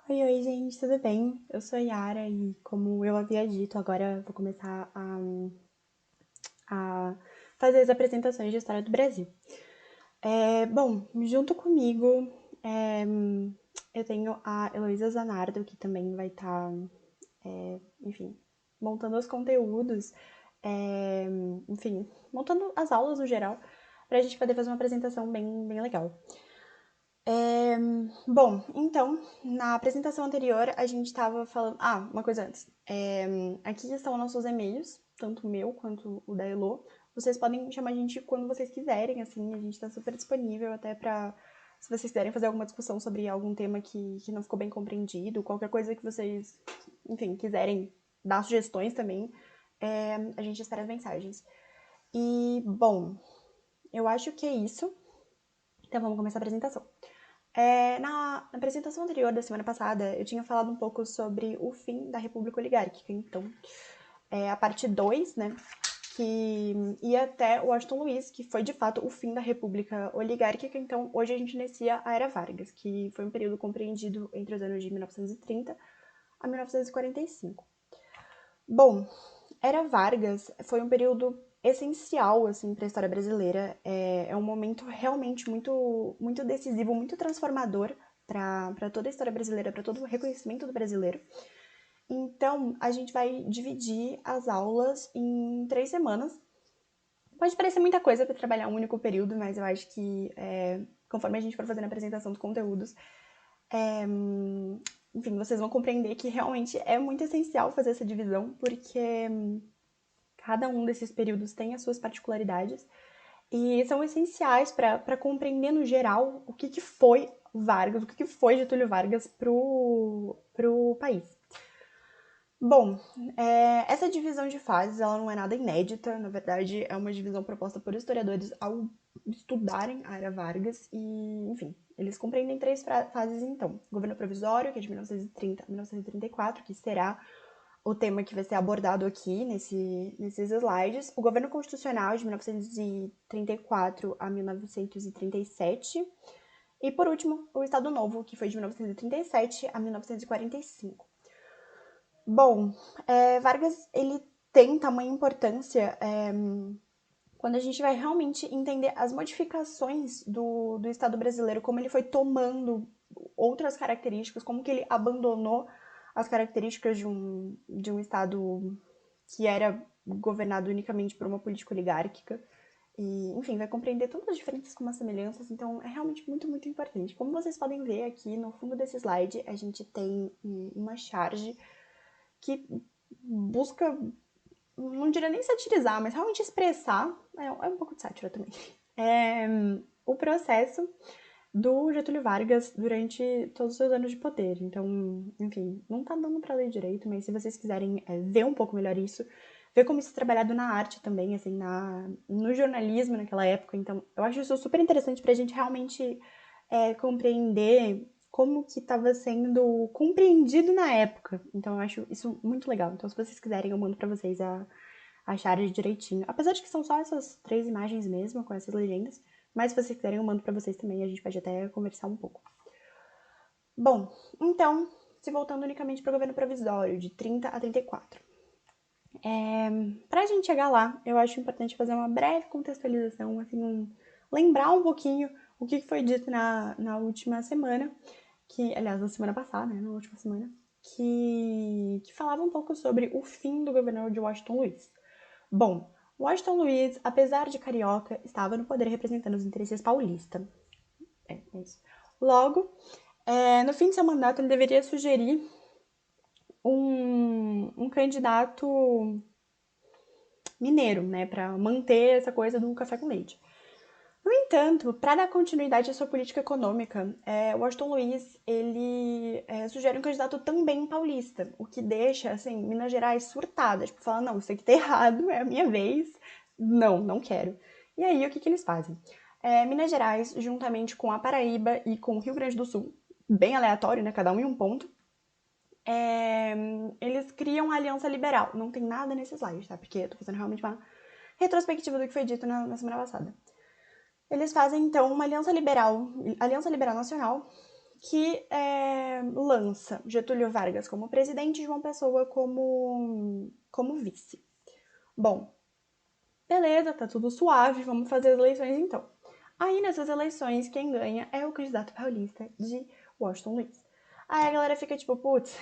Oi, gente, tudo bem? Eu sou a Yara e, como eu havia dito, agora eu vou começar a fazer as apresentações de história do Brasil. Bom, junto comigo, é, eu tenho a Heloísa Zanardo, que também vai estar, enfim, montando os conteúdos, é, enfim, montando as aulas no geral, para a gente poder fazer uma apresentação bem legal. Bom, então, na apresentação anterior, a gente estava falando. Ah, uma coisa antes. Aqui estão nossos e-mails, tanto o meu quanto o da Elo. Vocês podem chamar a gente quando vocês quiserem, assim, a gente está super disponível até para. Se vocês quiserem fazer alguma discussão sobre algum tema que não ficou bem compreendido, qualquer coisa que vocês, enfim, quiserem dar sugestões também, a gente espera as mensagens. E, bom, eu acho que é isso. Então vamos começar a apresentação. Na apresentação anterior da semana passada, eu tinha falado um pouco sobre o fim da República Oligárquica. Então, a parte 2, né, que ia até Washington Luiz, que foi de fato o fim da República Oligárquica. Então, hoje a gente inicia a Era Vargas, que foi um período compreendido entre os anos de 1930 a 1945. Bom, Era Vargas foi um período essencial assim para a história brasileira. É um momento realmente muito decisivo, muito transformador para toda a história brasileira, para todo o reconhecimento do brasileiro. Então, a gente vai dividir as aulas em 3 semanas. Pode parecer muita coisa para trabalhar um único período, mas eu acho que conforme a gente for fazendo a apresentação dos conteúdos, é, enfim, vocês vão compreender que realmente é muito essencial fazer essa divisão, porque cada um desses períodos tem as suas particularidades e são essenciais para compreender, no geral, o que foi Vargas, o que foi Getúlio Vargas pro país. Bom, essa divisão de fases ela não é nada inédita, na verdade é uma divisão proposta por historiadores ao estudarem a Era Vargas e, enfim, eles compreendem 3 fases então. O governo provisório, que é de 1930 a 1934, que será o tema que vai ser abordado aqui nesses slides. O governo constitucional de 1934 a 1937. E, por último, o Estado Novo, que foi de 1937 a 1945. Bom, Vargas ele tem tamanha importância quando a gente vai realmente entender as modificações do Estado brasileiro, como ele foi tomando outras características, como que ele abandonou as características de um Estado que era governado unicamente por uma política oligárquica. E, enfim, vai compreender todas as diferenças como as semelhanças, então é realmente muito importante. Como vocês podem ver aqui no fundo desse slide, a gente tem uma charge que busca, não diria nem satirizar, mas realmente expressar, é um pouco de sátira também, é, o processo do Getúlio Vargas durante todos os seus anos de poder. Então, enfim, não tá dando para ler direito, mas se vocês quiserem ver um pouco melhor isso, ver como isso é trabalhado na arte também, assim, no jornalismo naquela época. Então, eu acho isso super interessante pra gente realmente compreender como que estava sendo compreendido na época. Então, eu acho isso muito legal. Então, se vocês quiserem, eu mando pra vocês a charge direitinho. Apesar de que são só essas 3 imagens mesmo, com essas legendas. Mas se vocês quiserem, eu mando pra vocês também. A gente pode até conversar um pouco. Bom, então, se voltando unicamente para o governo provisório, de 30 a 34. Para a gente chegar lá, eu acho importante fazer uma breve contextualização, assim, lembrar um pouquinho o que foi dito na última semana, aliás, na semana passada, né, na última semana, que falava um pouco sobre o fim do governador de Washington Luiz. Bom, Washington Luiz, apesar de carioca, estava no poder representando os interesses paulistas. É isso. Logo, no fim de seu mandato, ele deveria sugerir um candidato mineiro, né, para manter essa coisa do café com leite. No entanto, para dar continuidade à sua política econômica, Washington Luiz ele sugere um candidato também paulista, o que deixa assim Minas Gerais surtada, tipo, fala, não, isso aqui tá errado, é a minha vez, não quero. E aí o que eles fazem? Minas Gerais, juntamente com a Paraíba e com o Rio Grande do Sul, bem aleatório, né, cada um em um ponto, eles criam a Aliança Liberal. Não tem nada nesse slide, tá? Porque eu tô fazendo realmente uma retrospectiva do que foi dito na semana passada. Eles fazem, então, uma Aliança Liberal Nacional, que lança Getúlio Vargas como presidente e João Pessoa como vice. Bom, beleza, tá tudo suave, vamos fazer as eleições então. Aí nessas eleições, quem ganha é o candidato paulista de Washington Luiz. Aí a galera fica tipo, putz,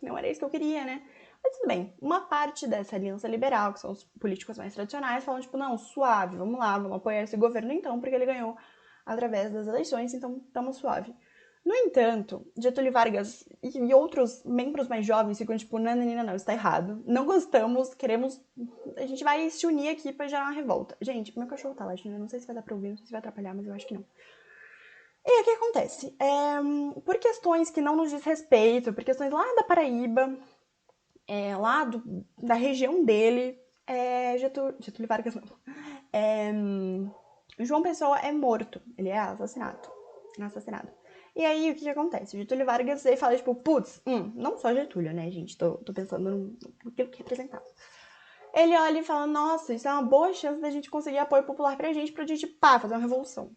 não era isso que eu queria, né? Mas tudo bem, uma parte dessa aliança liberal, que são os políticos mais tradicionais, falam tipo, não, suave, vamos lá, vamos apoiar esse governo então, porque ele ganhou através das eleições, então estamos suave. No entanto, Getúlio Vargas e outros membros mais jovens ficam tipo, não, isso tá errado. Não gostamos, queremos. A gente vai se unir aqui pra gerar uma revolta. Gente, meu cachorro tá lá, eu não sei se vai dar pra ouvir, não sei se vai atrapalhar, mas eu acho que não. E aí o que acontece? Por questões que não nos diz respeito, por questões lá da Paraíba, lá da região dele, Getúlio Vargas não. João Pessoa é morto, ele é assassinado. E aí, o que acontece? Getúlio Vargas, ele fala, tipo, putz, não só Getúlio, né, gente? Tô pensando no que representava. Ele olha e fala, nossa, isso é uma boa chance da gente conseguir apoio popular pra gente fazer uma revolução.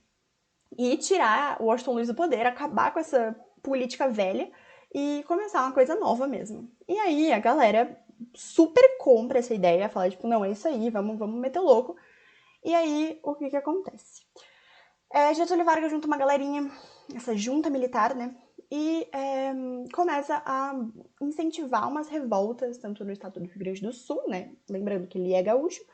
E tirar o Washington Luiz do poder, acabar com essa política velha e começar uma coisa nova mesmo. E aí, a galera super compra essa ideia, fala, tipo, não, é isso aí, vamos meter o louco. E aí, o que acontece? Getúlio Vargas junta uma galerinha, essa junta militar, né? E começa a incentivar umas revoltas, tanto no estado do Rio Grande do Sul, né? Lembrando que ele é gaúcho,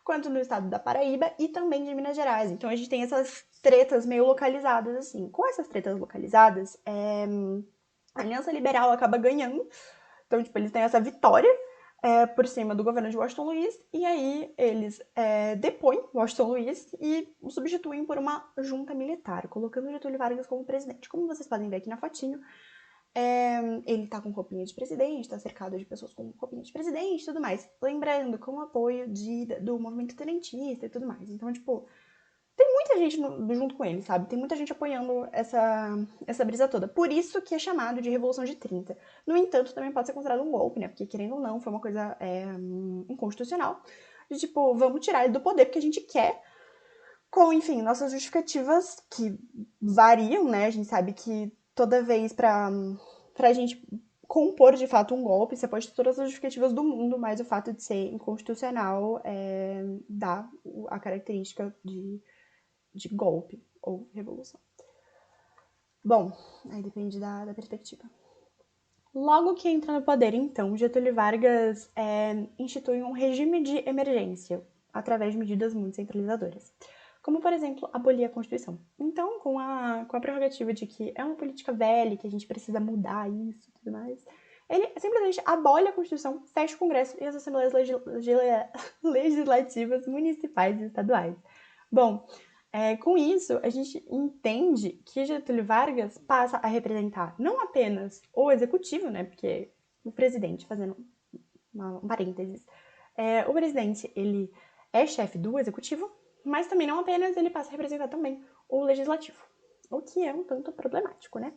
quanto no estado da Paraíba e também de Minas Gerais. Então a gente tem essas tretas meio localizadas, assim. Com essas tretas localizadas, a Aliança Liberal acaba ganhando. Então, tipo, eles têm essa vitória por cima do governo de Washington Luiz, e aí eles depõem Washington Luiz e o substituem por uma junta militar, colocando Getúlio Vargas como presidente. Como vocês podem ver aqui na fotinho, ele tá com roupinha de presidente, tá cercado de pessoas com roupinha de presidente e tudo mais. Lembrando, com o apoio do movimento tenentista e tudo mais. Então, tipo, tem muita gente junto com ele, sabe? Tem muita gente apoiando essa brisa toda. Por isso que é chamado de Revolução de 30. No entanto, também pode ser considerado um golpe, né? Porque, querendo ou não, foi uma coisa inconstitucional. De tipo, vamos tirar ele do poder porque a gente quer, com, enfim, nossas justificativas que variam, né? A gente sabe que toda vez pra gente compor de fato um golpe, você pode ter todas as justificativas do mundo, mas o fato de ser inconstitucional dá a característica de golpe ou revolução. Bom, aí depende da perspectiva. Logo que entra no poder, então, Getúlio Vargas institui um regime de emergência através de medidas muito centralizadoras, como, por exemplo, abolir a Constituição. Então, com a prerrogativa de que é uma política velha, que a gente precisa mudar isso e tudo mais, ele simplesmente abole a Constituição, fecha o Congresso e as Assembleias Legislativas Municipais e Estaduais. Bom, com isso, a gente entende que Getúlio Vargas passa a representar não apenas o executivo, né, porque o presidente, fazendo um parênteses, o presidente, ele é chefe do executivo, mas também não apenas, ele passa a representar também o legislativo, o que é um tanto problemático, né?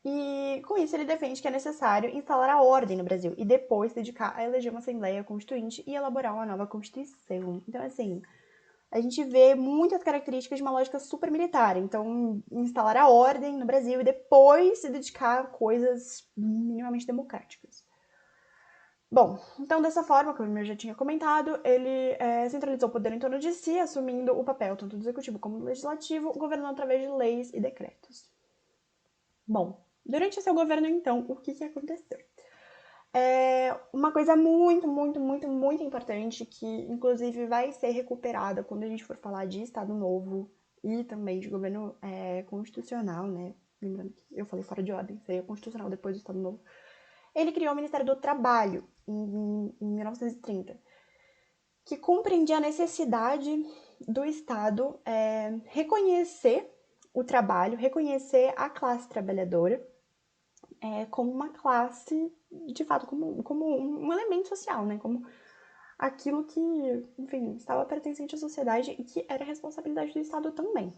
E com isso ele defende que é necessário instalar a ordem no Brasil e depois dedicar a eleger uma Assembleia Constituinte e elaborar uma nova Constituição. Então, assim, a gente vê muitas características de uma lógica super militar. Então, instalar a ordem no Brasil e depois se dedicar a coisas minimamente democráticas. Bom, então dessa forma, como eu já tinha comentado, ele centralizou o poder em torno de si, assumindo o papel tanto do executivo como do legislativo, governando através de leis e decretos. Bom, durante seu governo, então, o que aconteceu? Uma coisa muito, muito, muito, muito importante que, inclusive, vai ser recuperada quando a gente for falar de Estado Novo e também de governo constitucional, né? Lembrando que eu falei fora de ordem, seria constitucional depois do Estado Novo. Ele criou o Ministério do Trabalho em 1930, que compreendia a necessidade do Estado reconhecer o trabalho, reconhecer a classe trabalhadora como uma classe, de fato, como um elemento social, né? Como aquilo que, enfim, estava pertencente à sociedade e que era responsabilidade do Estado também.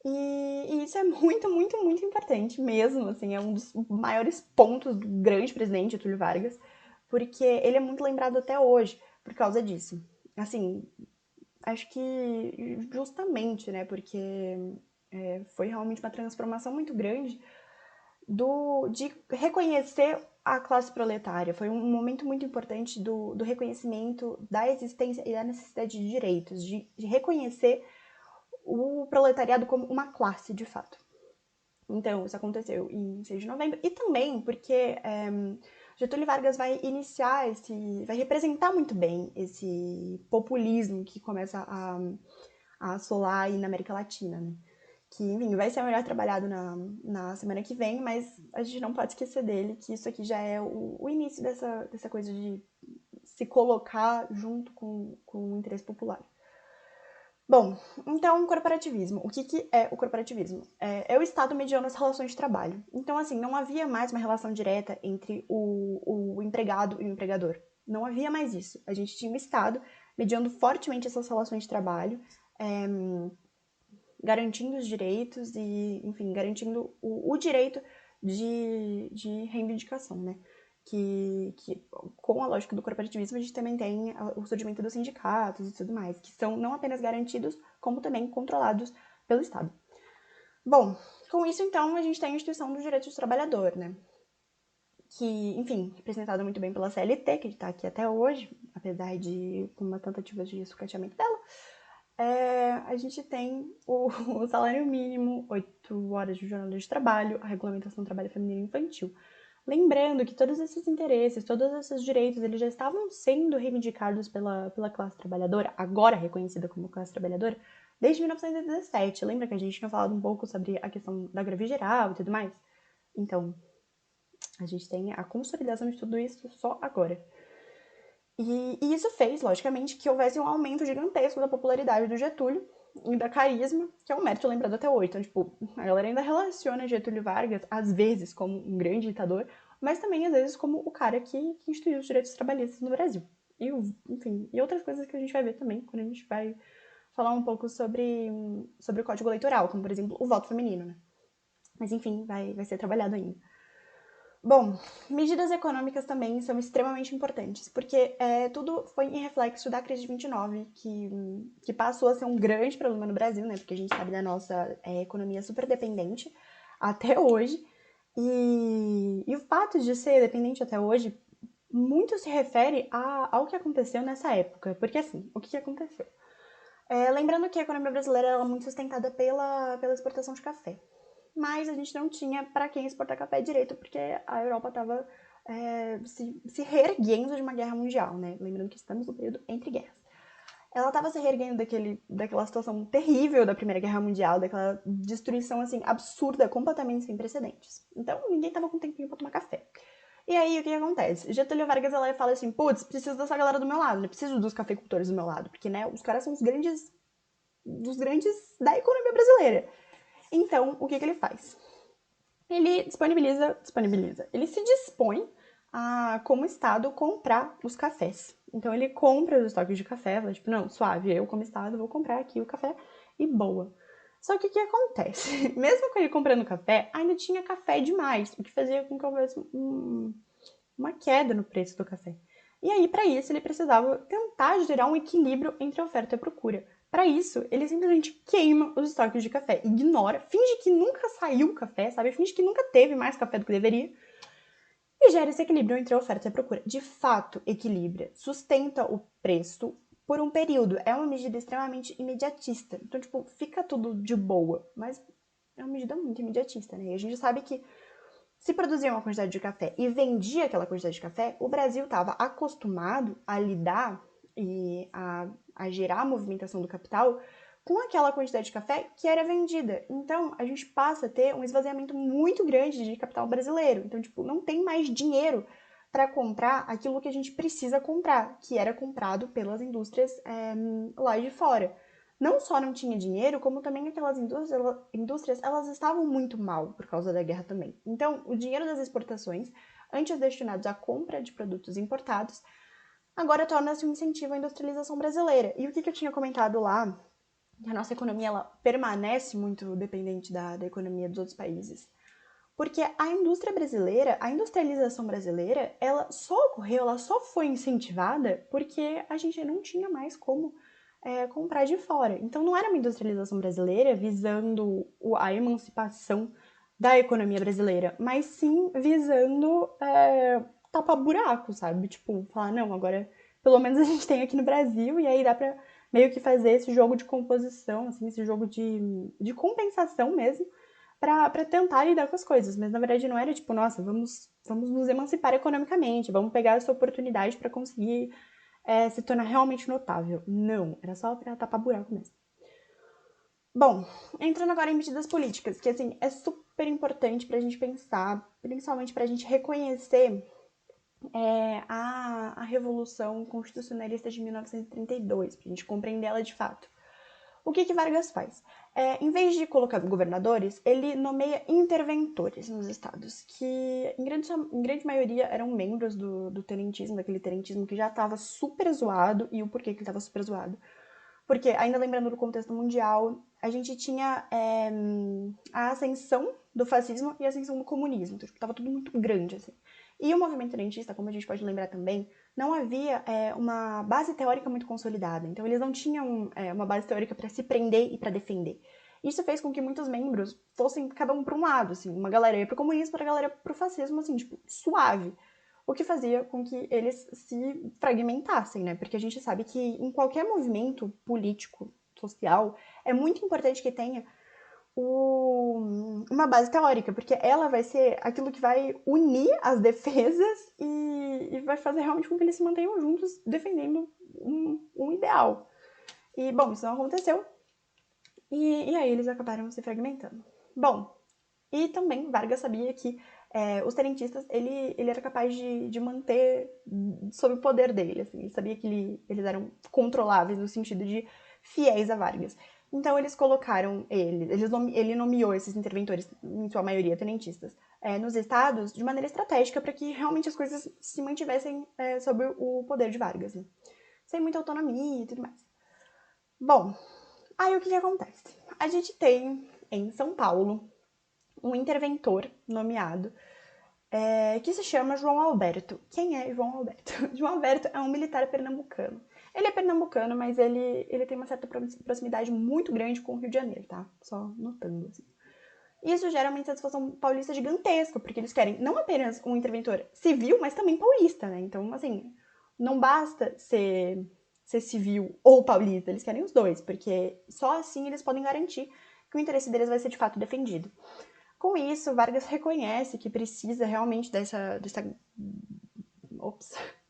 E isso é muito, muito, muito importante mesmo, assim, é um dos maiores pontos do grande presidente Getúlio Vargas, porque ele é muito lembrado até hoje por causa disso. Assim, acho que justamente, né, porque foi realmente uma transformação muito grande de reconhecer a classe proletária. Foi um momento muito importante do reconhecimento da existência e da necessidade de direitos, de reconhecer o proletariado como uma classe de fato. Então, isso aconteceu em 6 de novembro. E também porque Getúlio Vargas vai iniciar vai representar muito bem esse populismo que começa a assolar aí na América Latina, né? Que, enfim, vai ser melhor trabalhado na semana que vem, mas a gente não pode esquecer dele, que isso aqui já é o início dessa coisa de se colocar junto com o interesse popular. Bom, então, corporativismo. O que é o corporativismo? É o Estado mediando as relações de trabalho. Então, assim, não havia mais uma relação direta entre o empregado e o empregador. Não havia mais isso. A gente tinha o Estado mediando fortemente essas relações de trabalho, é, garantindo os direitos e, enfim, garantindo o direito de reivindicação, né? Que com a lógica do corporativismo a gente também tem o surgimento dos sindicatos e tudo mais, que são não apenas garantidos, como também controlados pelo Estado. Bom, com isso então a gente tem a instituição dos direitos do trabalhador, né? Que, enfim, representada muito bem pela CLT, que está aqui até hoje, apesar de com uma tentativa de sucateamento dela. A gente tem o salário mínimo, 8 horas de jornada de trabalho, a regulamentação do trabalho feminino e infantil. Lembrando que todos esses interesses, todos esses direitos, eles já estavam sendo reivindicados pela classe trabalhadora, agora reconhecida como classe trabalhadora, desde 1917. Lembra que a gente tinha falado um pouco sobre a questão da greve geral e tudo mais? Então, a gente tem a consolidação de tudo isso só agora. E isso fez, logicamente, que houvesse um aumento gigantesco da popularidade do Getúlio e da carisma, que é um mérito lembrado até hoje. Então, tipo, a galera ainda relaciona Getúlio Vargas, às vezes, como um grande ditador, mas também, às vezes, como o cara que instituiu os direitos trabalhistas no Brasil. E, enfim, e outras coisas que a gente vai ver também quando a gente vai falar um pouco sobre o Código Eleitoral, como, por exemplo, o voto feminino, né? Mas, enfim, vai ser trabalhado ainda. Bom, medidas econômicas também são extremamente importantes, porque tudo foi em reflexo da crise de 29, que passou a ser um grande problema no Brasil, né? Porque a gente sabe da nossa economia super dependente até hoje. E o fato de ser dependente até hoje muito se refere ao que aconteceu nessa época. Porque, assim, o que aconteceu? Lembrando que a economia brasileira é muito sustentada pela exportação de café. Mas a gente não tinha para quem exportar café direito, porque a Europa estava se reerguendo de uma guerra mundial, né? Lembrando que estamos no período entre guerras. Ela estava se reerguendo daquela situação terrível da Primeira Guerra Mundial, daquela destruição assim absurda, completamente sem precedentes. Então ninguém estava com tempinho para tomar café. E aí o que acontece? Getúlio Vargas ela fala assim, putz, preciso dessa galera do meu lado, né? Preciso dos cafeicultores do meu lado, porque né, os caras são os grandes da economia brasileira. Então, o que ele faz? Ele disponibiliza, ele se dispõe a, como Estado, comprar os cafés. Então, ele compra os estoques de café, fala, tipo, não, suave, eu como Estado vou comprar aqui o café e boa. Só que o que acontece? Mesmo com ele comprando café, ainda tinha café demais, o que fazia com que houvesse uma queda no preço do café. E aí, para isso, ele precisava tentar gerar um equilíbrio entre a oferta e a procura. Para isso, ele simplesmente queima os estoques de café, ignora, finge que nunca saiu o café, sabe? Finge que nunca teve mais café do que deveria e gera esse equilíbrio entre a oferta e a procura. De fato, equilibra, sustenta o preço por um período. É uma medida extremamente imediatista. Então, tipo, fica tudo de boa, mas é uma medida muito imediatista, né? E a gente sabe que se produzia uma quantidade de café e vendia aquela quantidade de café, o Brasil estava acostumado a lidar e a gerar a movimentação do capital com aquela quantidade de café que era vendida. Então, a gente passa a ter um esvaziamento muito grande de capital brasileiro. Então, tipo, não tem mais dinheiro para comprar aquilo que a gente precisa comprar, que era comprado pelas indústrias lá de fora. Não só não tinha dinheiro, como também aquelas indústrias elas estavam muito mal por causa da guerra também. Então, o dinheiro das exportações, antes destinados à compra de produtos importados, agora torna-se um incentivo à industrialização brasileira. E o que eu tinha comentado lá, que a nossa economia ela permanece muito dependente da economia dos outros países. Porque a indústria brasileira, a industrialização brasileira, ela só ocorreu, ela só foi incentivada porque a gente não tinha mais como comprar de fora. Então não era uma industrialização brasileira visando a emancipação da economia brasileira, mas sim visando tapar buraco, sabe? Tipo, falar, não, agora pelo menos a gente tem aqui no Brasil, e aí dá pra meio que fazer esse jogo de composição, assim, esse jogo de compensação mesmo, pra tentar lidar com as coisas. Mas na verdade não era tipo, nossa, vamos nos emancipar economicamente, vamos pegar essa oportunidade pra conseguir se tornar realmente notável. Não, era só pra tapar buraco mesmo. Bom, entrando agora em medidas políticas, que assim, é super importante pra gente pensar, principalmente pra gente reconhecer a Revolução Constitucionalista de 1932, pra gente compreender ela de fato. O que Vargas faz? Em vez de colocar governadores, ele nomeia interventores nos estados, que em grande maioria eram membros do tenentismo, daquele tenentismo que já estava super zoado. E o porquê que ele estava super zoado? Porque, ainda lembrando do contexto mundial, a gente tinha a ascensão do fascismo e a ascensão do comunismo. Então, tava tudo muito grande, assim. E o movimento tenentista, como a gente pode lembrar também, não havia uma base teórica muito consolidada. Então, eles não tinham uma base teórica para se prender e para defender. Isso fez com que muitos membros fossem cada um para um lado, assim. Uma galera ia pro comunismo, outra galera pro fascismo, assim, tipo, suave. O que fazia com que eles se fragmentassem, né? Porque a gente sabe que em qualquer movimento político, social, é muito importante que tenha uma base teórica, porque ela vai ser aquilo que vai unir as defesas e vai fazer realmente com que eles se mantenham juntos defendendo um ideal. E, bom, isso não aconteceu, e aí eles acabaram se fragmentando. Bom, e também Vargas sabia que os tenentistas, ele era capaz de manter sob o poder dele, assim. Ele sabia que eles eram controláveis no sentido de fiéis a Vargas. Então eles colocaram ele nomeou esses interventores, em sua maioria tenentistas, nos estados de maneira estratégica para que realmente as coisas se mantivessem sob o poder de Vargas, né? Sem muita autonomia e tudo mais. Bom, aí o que acontece? A gente tem em São Paulo um interventor nomeado que se chama João Alberto. Quem é João Alberto? João Alberto é um militar pernambucano. Ele é pernambucano, mas ele tem uma certa proximidade muito grande com o Rio de Janeiro, tá? Só notando, assim. Isso gera uma insatisfação paulista gigantesca, porque eles querem não apenas um interventor civil, mas também paulista, né? Então, assim, não basta ser civil ou paulista, eles querem os dois, porque só assim eles podem garantir que o interesse deles vai ser de fato defendido. Com isso, Vargas reconhece que precisa realmente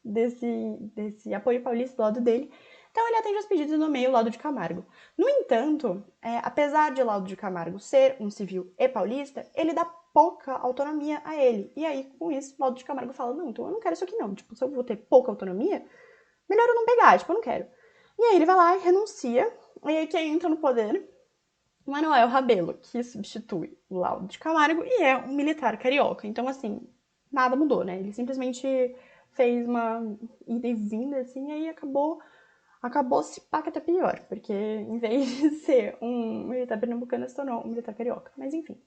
desse apoio paulista do lado dele. Então ele atende aos pedidos e nomeia o Laudo de Camargo. No entanto, apesar de Laudo de Camargo ser um civil e paulista, ele dá pouca autonomia a ele. E aí, com isso, Laudo de Camargo fala, não, então eu não quero isso aqui não. Tipo, se eu vou ter pouca autonomia, melhor eu não pegar, tipo, eu não quero. E aí ele vai lá e renuncia. E aí quem entra no poder Manuel Rabelo, que substitui o Laudo de Camargo e é um militar carioca. Então, assim, nada mudou, né? Ele simplesmente fez uma ida e vinda, assim, e aí acabou se pá que até pior, porque em vez de ser um militar pernambucano, se tornou um militar carioca. Mas enfim.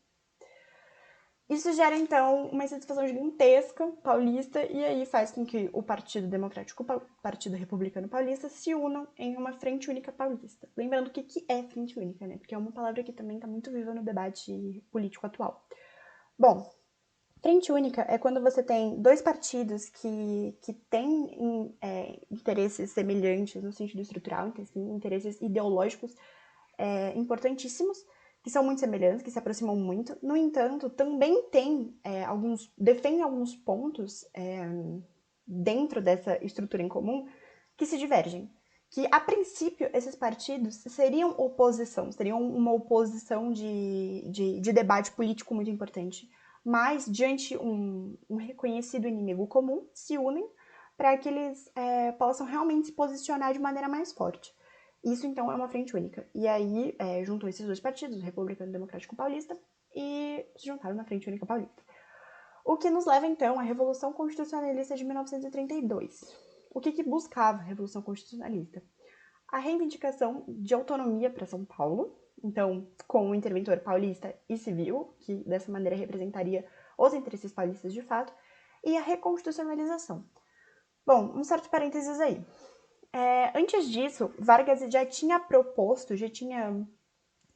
Isso gera, então, uma insatisfação gigantesca paulista e aí faz com que o Partido Democrático, o Partido Republicano Paulista se unam em uma Frente Única Paulista. Lembrando o que é Frente Única, né? Porque é uma palavra que também está muito viva no debate político atual. Bom, Frente Única é quando você tem dois partidos que têm interesses semelhantes no sentido estrutural, então, assim, interesses ideológicos importantíssimos, que são muito semelhantes, que se aproximam muito. No entanto, também defendem alguns pontos dentro dessa estrutura em comum que se divergem. Que, a princípio, esses partidos seriam uma oposição de debate político muito importante. Mas, diante um reconhecido inimigo comum, se unem para que eles possam realmente se posicionar de maneira mais forte. Isso, então, é uma frente única. E aí, juntou esses dois partidos, o Republicano e o Democrático Paulista, e se juntaram na Frente Única Paulista. O que nos leva, então, à Revolução Constitucionalista de 1932. O que buscava a Revolução Constitucionalista? A reivindicação de autonomia para São Paulo, então, com o interventor paulista e civil, que dessa maneira representaria os interesses paulistas de fato, e a reconstitucionalização. Bom, um certo parênteses aí. Antes disso, Vargas já tinha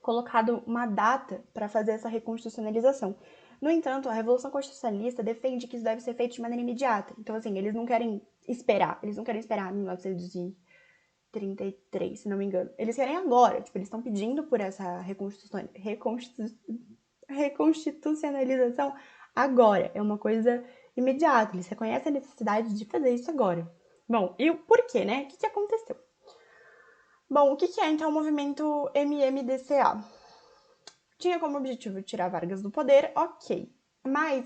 colocado uma data para fazer essa reconstitucionalização, No entanto, a Revolução Constitucionalista defende que isso deve ser feito de maneira imediata. Então, assim, eles não querem esperar 1933, se não me engano. Eles querem agora, tipo, eles estão pedindo por essa reconstitucionalização agora. É uma coisa imediata, eles reconhecem a necessidade de fazer isso agora. Bom, e o porquê, né? O que aconteceu? Bom, o que é então o movimento MMDCA? Tinha como objetivo tirar Vargas do poder, ok. Mas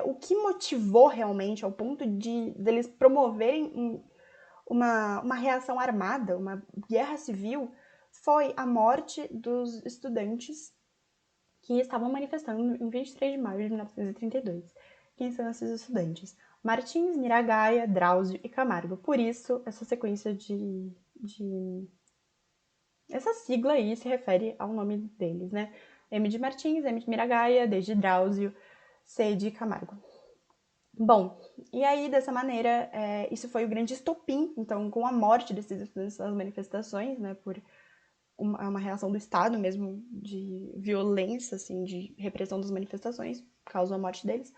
o que motivou realmente ao ponto de eles promoverem uma reação armada, uma guerra civil, foi a morte dos estudantes que estavam manifestando em 23 de maio de 1932. Quem são esses estudantes? Martins, Miragaia, Drauzio e Camargo. Por isso, essa sequência essa sigla aí se refere ao nome deles, né? M de Martins, M de Miragaia, D de Drauzio, C de Camargo. Bom, e aí, dessa maneira, isso foi o grande estopim, então, com a morte desses estudantes nas manifestações, né, por uma reação do Estado mesmo, de violência, assim, de repressão das manifestações, causou a morte deles,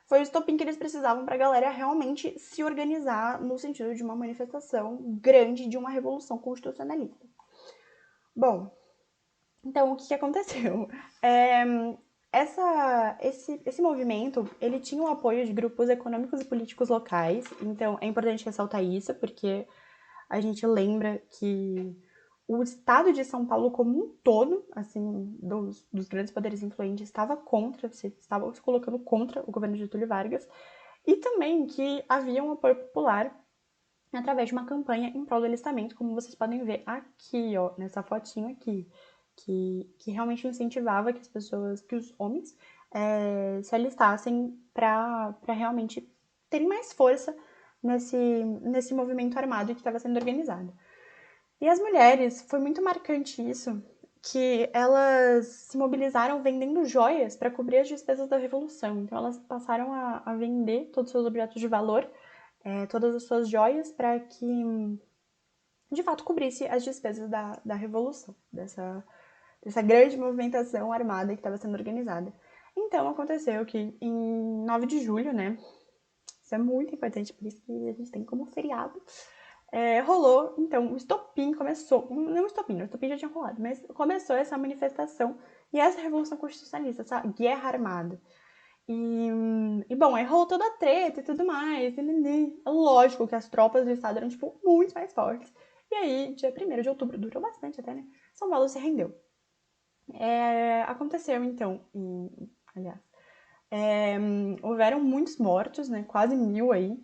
foi o estopim que eles precisavam para a galera realmente se organizar no sentido de uma manifestação grande de uma revolução constitucionalista. Bom, então, o que aconteceu? Esse movimento, ele tinha o apoio de grupos econômicos e políticos locais, então é importante ressaltar isso, porque a gente lembra que o estado de São Paulo como um todo, assim, dos grandes poderes influentes, estava se colocando contra o governo de Getúlio Vargas, e também que havia um apoio popular através de uma campanha em prol do alistamento, como vocês podem ver aqui, ó, nessa fotinho aqui, que realmente incentivava que as pessoas, que os homens se alistassem para realmente terem mais força nesse movimento armado que estava sendo organizado. E as mulheres, foi muito marcante isso, que elas se mobilizaram vendendo joias para cobrir as despesas da Revolução. Então elas passaram a vender todos os seus objetos de valor, todas as suas joias, para que de fato cobrisse as despesas da Revolução, dessa grande movimentação armada que estava sendo organizada. Então aconteceu que em 9 de julho, né? Isso é muito importante, por isso que a gente tem como feriado. Rolou, então, o estopim começou. Não o estopim já tinha rolado, mas começou essa manifestação e essa Revolução Constitucionalista, essa guerra armada. E bom, aí rolou toda a treta e tudo mais. Lógico que as tropas do Estado eram, tipo, muito mais fortes. E aí, dia 1º de outubro, durou bastante até, né? São Paulo se rendeu. Aconteceu, então, aliás, houveram muitos mortos, né? Quase 1000 aí.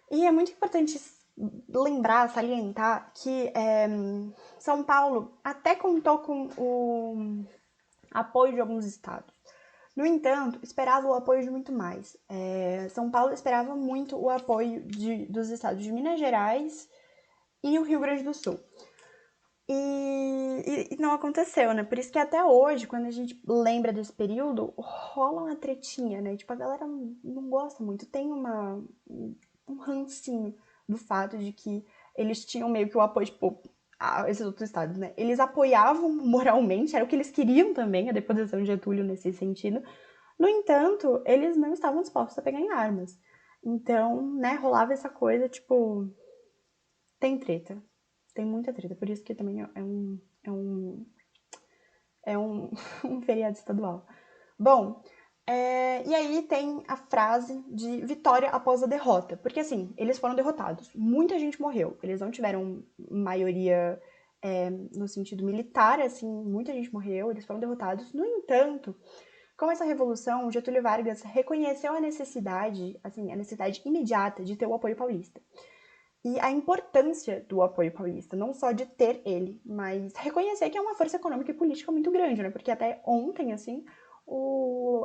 E é muito importante lembrar, salientar que São Paulo até contou com o apoio de alguns estados. No entanto, esperava o apoio de muito mais. São Paulo esperava muito o apoio dos estados de Minas Gerais e o Rio Grande do Sul. E não aconteceu, né? Por isso que até hoje, quando a gente lembra desse período, rola uma tretinha, né? Tipo, a galera não gosta muito. Tem um rancinho do fato de que eles tinham meio que o apoio, tipo, esses outros estados, né? Eles apoiavam moralmente, era o que eles queriam também, a deposição de Getúlio nesse sentido. No entanto, eles não estavam dispostos a pegar em armas. Então, né, rolava essa coisa, tipo, tem treta. Tem muita treta, por isso que também um feriado estadual. Bom, e aí tem a frase de vitória após a derrota. Porque, assim, eles foram derrotados. Muita gente morreu. Eles não tiveram maioria no sentido militar, assim, muita gente morreu. Eles foram derrotados. No entanto, com essa revolução, Getúlio Vargas reconheceu a necessidade, assim, a necessidade imediata de ter o apoio paulista. E a importância do apoio paulista, não só de ter ele, mas reconhecer que é uma força econômica e política muito grande, né? Porque até ontem, assim,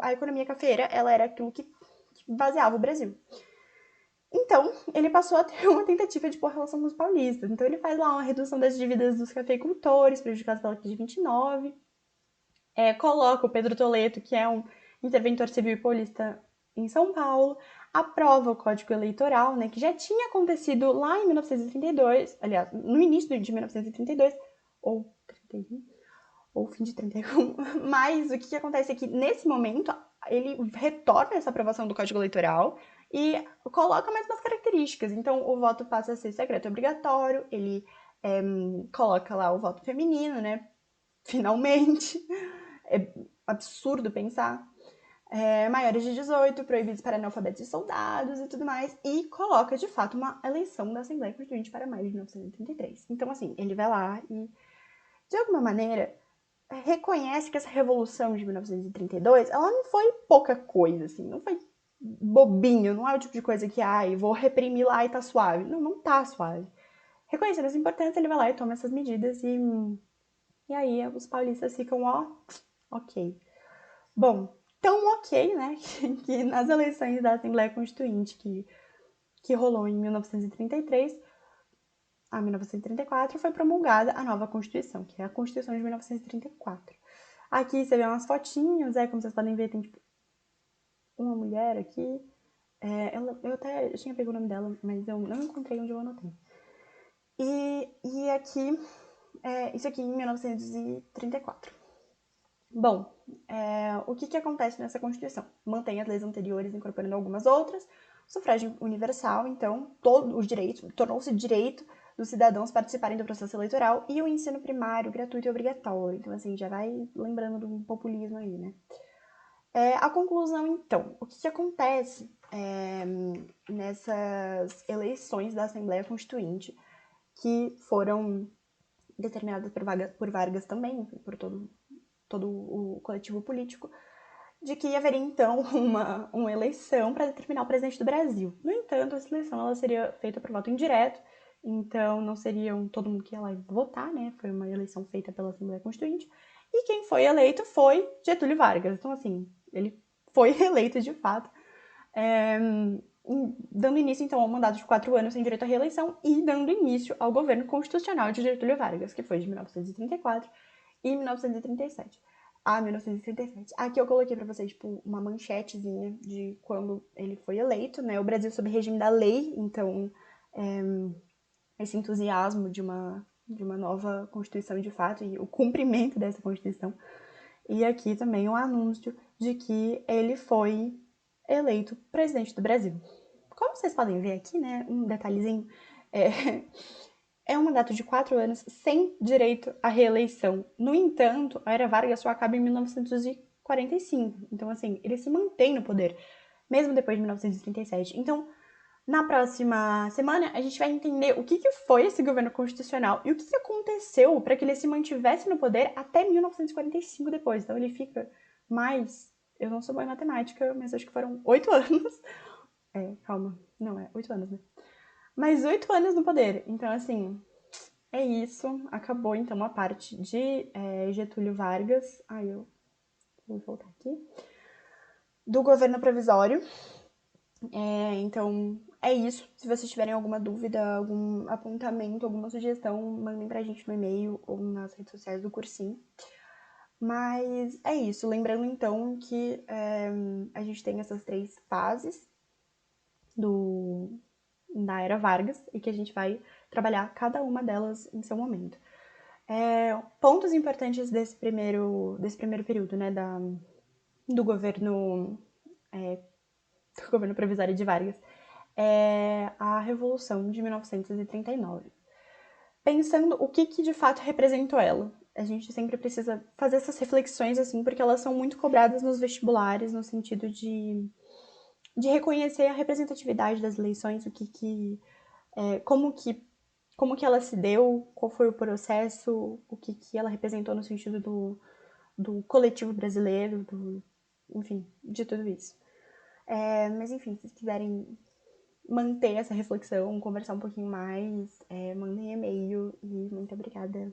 a economia cafeeira, ela era aquilo que baseava o Brasil. Então, ele passou a ter uma tentativa de pôr relação com os paulistas. Então, ele faz lá uma redução das dívidas dos cafeicultores, prejudicados pela crise de 29, coloca o Pedro Toledo, que é um interventor civil e paulista em São Paulo, aprova o Código Eleitoral, né, que já tinha acontecido lá em 1932, aliás, no início de 1932, ou 31, ou fim de 31, mas o que acontece é que, nesse momento, ele retorna essa aprovação do Código Eleitoral e coloca mais umas características. Então, o voto passa a ser secreto e obrigatório, ele coloca lá o voto feminino, né? Finalmente. É absurdo pensar. Maiores de 18, proibidos para analfabetos e soldados e tudo mais, e coloca, de fato, uma eleição da Assembleia Constituinte para maio de 1933. Então, assim, ele vai lá e, de alguma maneira, reconhece que essa Revolução de 1932, ela não foi pouca coisa, assim, não foi bobinho, não é o tipo de coisa que, vou reprimir lá e tá suave. Não, não tá suave. Reconhecendo essa importância, ele vai lá e toma essas medidas e aí os paulistas ficam, ok. Bom, tão ok, né, que nas eleições da Assembleia Constituinte que rolou em 1933 a 1934, foi promulgada a nova Constituição, que é a Constituição de 1934. Aqui você vê umas fotinhos, como vocês podem ver, tem tipo uma mulher aqui. Eu tinha pego o nome dela, mas eu não encontrei onde eu anotei. E aqui, isso aqui em 1934. Bom, o que acontece nessa Constituição? Mantém as leis anteriores, incorporando algumas outras. Sufrágio universal, então, todos os direitos, tornou-se direito dos cidadãos participarem do processo eleitoral e o ensino primário gratuito e obrigatório. Então, assim, já vai lembrando do populismo aí, né? A conclusão, então, o que acontece nessas eleições da Assembleia Constituinte, que foram determinadas por Vargas também, por todo o coletivo político, de que haveria, então, uma eleição para determinar o presidente do Brasil. No entanto, essa eleição ela seria feita por voto indireto, então não seriam todo mundo que ia lá votar, né? Foi uma eleição feita pela Assembleia Constituinte. E quem foi eleito foi Getúlio Vargas. Então, assim, ele foi eleito de fato, dando início, então, ao mandato de 4 anos sem direito à reeleição e dando início ao governo constitucional de Getúlio Vargas, que foi de 1934 e 1937. 1967. Aqui eu coloquei pra vocês, tipo, uma manchetezinha de quando ele foi eleito, né? O Brasil sob regime da lei, então esse entusiasmo de uma nova Constituição de fato e o cumprimento dessa Constituição. E aqui também o anúncio de que ele foi eleito presidente do Brasil. Como vocês podem ver aqui, né? Um detalhezinho. É um mandato de 4 anos sem direito à reeleição. No entanto, a era Vargas só acaba em 1945. Então, assim, ele se mantém no poder, mesmo depois de 1937. Então, na próxima semana, a gente vai entender o que foi esse governo constitucional e o que aconteceu para que ele se mantivesse no poder até 1945 depois. Então, ele fica mais... Eu não sou boa em matemática, mas acho que foram 8 anos. Calma. Não, 8 anos, né? Mais 8 anos no poder. Então, assim, é isso. Acabou, então, a parte de Getúlio Vargas. Eu vou voltar aqui. Do governo provisório. Então, é isso. Se vocês tiverem alguma dúvida, algum apontamento, alguma sugestão, mandem pra gente no e-mail ou nas redes sociais do cursinho. Mas é isso. Lembrando, então, que a gente tem essas 3 fases da Era Vargas e que a gente vai trabalhar cada uma delas em seu momento. Pontos importantes desse primeiro período, né, do governo provisório de Vargas, é a Revolução de 1939. Pensando o que de fato representou ela. A gente sempre precisa fazer essas reflexões, assim, porque elas são muito cobradas nos vestibulares, no sentido de reconhecer a representatividade das eleições, como que ela se deu, qual foi o processo, o que ela representou no sentido do coletivo brasileiro, enfim, de tudo isso. Mas enfim, se vocês quiserem manter essa reflexão, conversar um pouquinho mais, mandem e-mail e muito obrigada.